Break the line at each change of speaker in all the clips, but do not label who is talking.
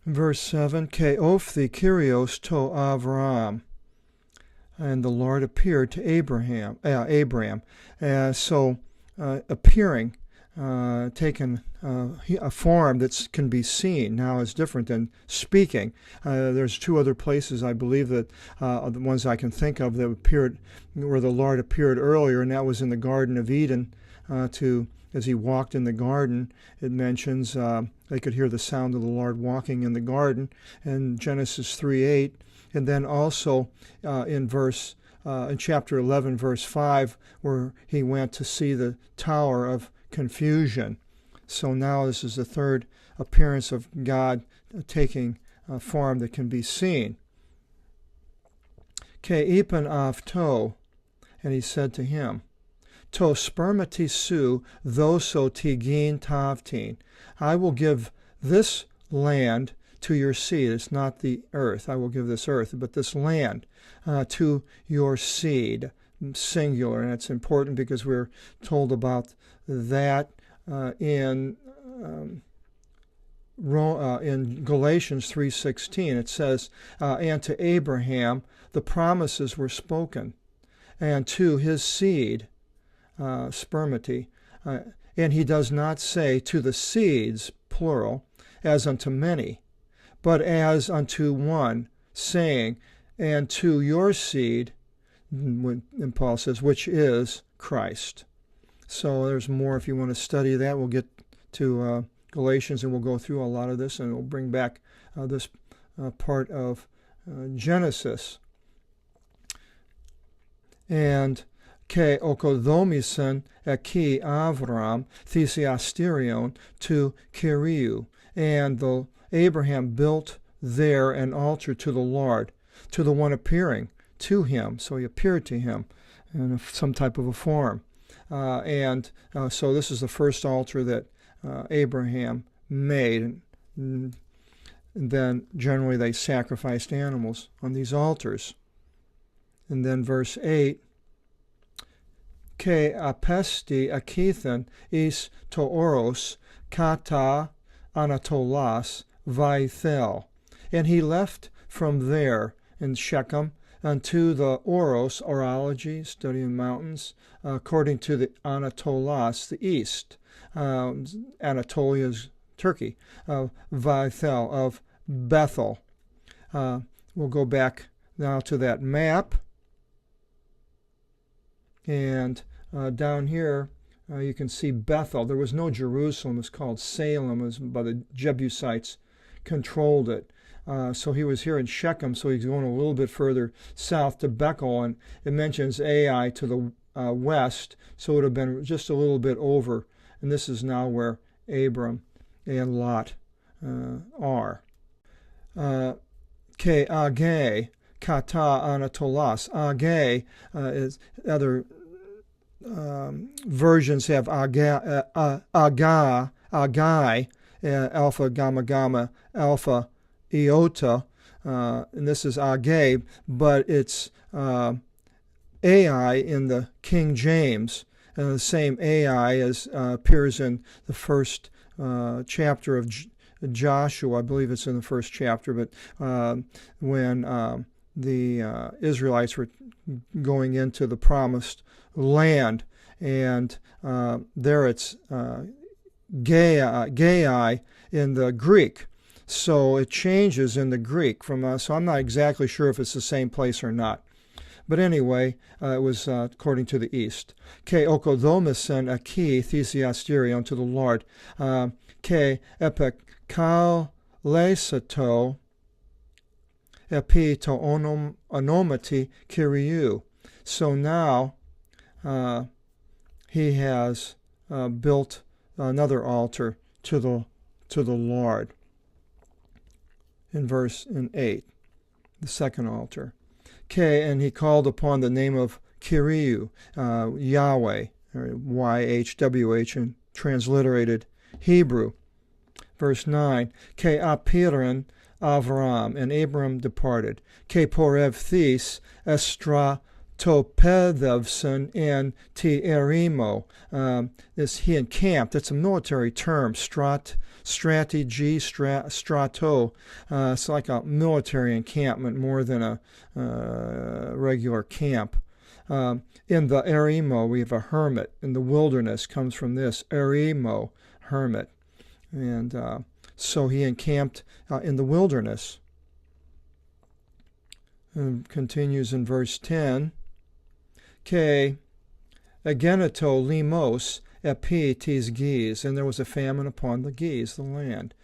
Verse 7, Ke ophthi Kyrios to Avram. And the Lord appeared to Abraham. Appearing, taken a form that can be seen now is different than speaking. There's two other places, I believe, that the ones I can think of that appeared where the Lord appeared earlier, and that was in the Garden of Eden. As he walked in the garden, it mentions they could hear the sound of the Lord walking in the garden in Genesis 3:8. And then also in chapter 11, verse 5, where he went to see the Tower of Confusion. So now this is the third appearance of God taking a form that can be seen. Ke ipan av to, and he said to him, To spermati su thoso tigin tavtin. I will give this land to your seed. It's not the earth. I will give this earth, but this land to your seed, singular. And it's important because we're told about that in Galatians 3:16. It says, and to Abraham the promises were spoken, and to his seed, spermati. And he does not say to the seeds, plural, as unto many, but as unto one, saying, and to your seed, and Paul says, which is Christ. So there's more if you want to study that. We'll get to Galatians and we'll go through a lot of this, and we'll bring back this part of Genesis. And Ke okodomisen eki Avram thesiasterion to Kiriu. And Abraham built there an altar to the Lord, to the one appearing to him. So he appeared to him in some type of a form. So this is the first altar that Abraham made. And then generally they sacrificed animals on these altars. And then verse 8, Ke apesti akithan is to oros kata Anatolas Vaithel. And he left from there in Shechem unto the Oros, orology, studying mountains, according to the Anatolas, the east. Anatolia is Turkey, Vaithel, of Bethel. We'll go back now to that map. And down here, you can see Bethel. There was no Jerusalem. It was called Salem. It was by the Jebusites controlled it. So he was here in Shechem, so he's going a little bit further south to Bethel, and it mentions Ai to the west, so it would have been just a little bit over. And this is now where Abram and Lot are. Ke Age, Kata Anatolas. Age is other versions have Agai, Alpha, Gamma, Gamma, Alpha, Iota, and this is Age, but it's Ai in the King James, the same Ai as appears in the first chapter of Joshua. I believe it's in the first chapter, but when the Israelites were going into the promised land, and there it's Gai in the Greek. So it changes in the Greek from so I'm not exactly sure if it's the same place or not. But anyway, it was according to the east. Ke okodomisen aki thesiasterion to the Lord. Ke epekal lesato epi to onomati kiriu. So now he has built another altar to the Lord. In verse 8, the second altar. And he called upon the name of Kiriu, Yahweh, or YHWH in transliterated Hebrew. Verse 9, Ke apiran Avram, and Abram departed. Ke porev this estra to pedevsen and ti eremo. He encamped. It's a military term. Strategy, strato. It's like a military encampment more than a regular camp. In the eremo, we have a hermit. In the wilderness comes from this, eremo, hermit. And so he encamped in the wilderness. And continues in verse 10. Ke ageneto limos epi tis gis, and there was a famine upon the gis, the land.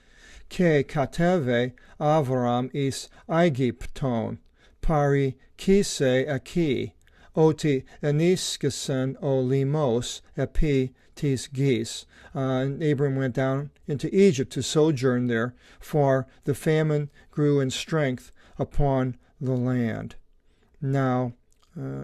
Ke kateve Avram is Aegypton, pari kise aki, oti eniskesen o limos epi tis gis. And Abram went down into Egypt to sojourn there, for the famine grew in strength upon the land. Now,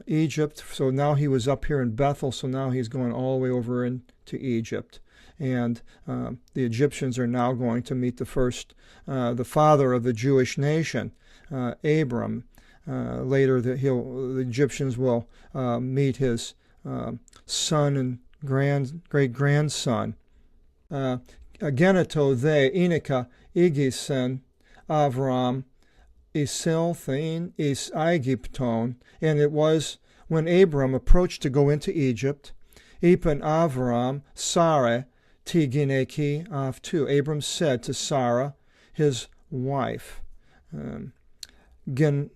Egypt, so now he was up here in Bethel, so now he's going all the way over into Egypt. And the Egyptians are now going to meet the father of the Jewish nation, Abram. Later, the Egyptians will meet his son and great-grandson. Ageneto the Inika igisen Avram Isilthin is Aegypton, and it was when Abram approached to go into Egypt, Ipan Avram Sarah Tigineki Avtu. Abram said to Sarah, his wife, Gnoskon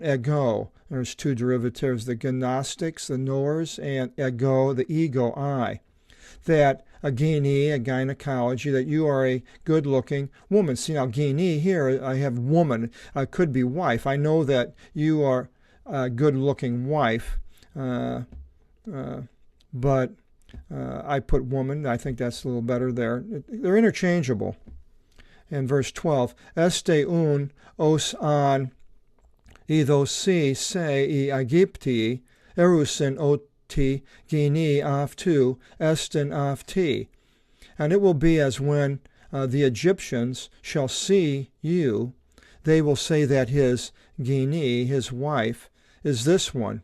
ego. There's two derivatives, the gnostics, the knowers, and ego, the ego, I. That a gynecology, that you are a good-looking woman. See, now, gyne, here I have woman. Could be wife. I know that you are a good-looking wife, but I put woman. I think that's a little better there. They're interchangeable. In verse 12, Este un os an idosi se I Aegypti, erusin oti gyne aftu esten afti. And it will be as when the Egyptians shall see you, they will say that his gyne, his wife, is this one.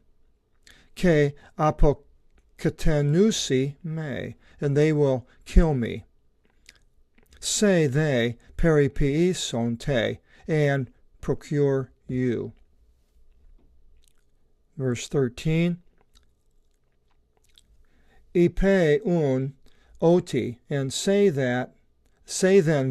Ke apokatenusi me, and they will kill me. Say they, peripiison te, and procure you. Verse 13. Ipe un oti, and say then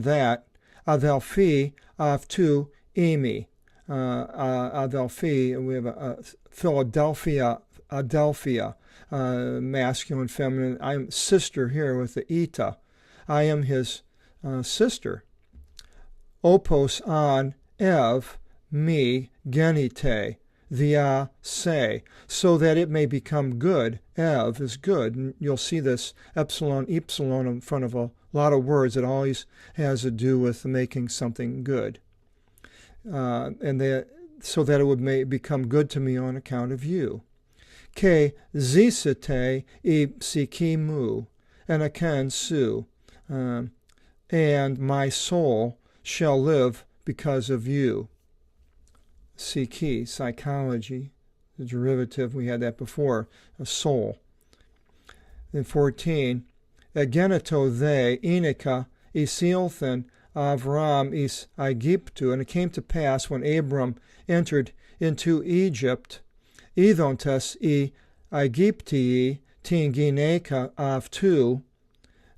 that adelphi aftu imi. Adelphi, we have a Philadelphia, Adelphia, masculine, feminine. I'm sister here with the eta. I am his sister. Opos an ev me genite. Via say, so that it may become good. Ev is good. And you'll see this epsilon in front of a lot of words. It always has to do with making something good. So that it would become good to me on account of you. Ke zisite I sikimu, and akan su, and my soul shall live because of you. Psyche, psychology, the derivative, we had that before, a soul. Then 14, Ageneto the Inika isilthen Avram is Aegyptu, and it came to pass when Abram entered into Egypt, Idontes I Aegyptii tingineka avtu,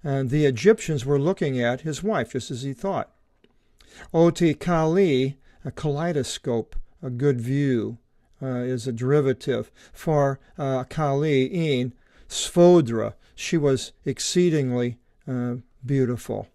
and the Egyptians were looking at his wife, just as he thought. Oti kali, a kaleidoscope, a good view, is a derivative. For kali in svodra, she was exceedingly beautiful.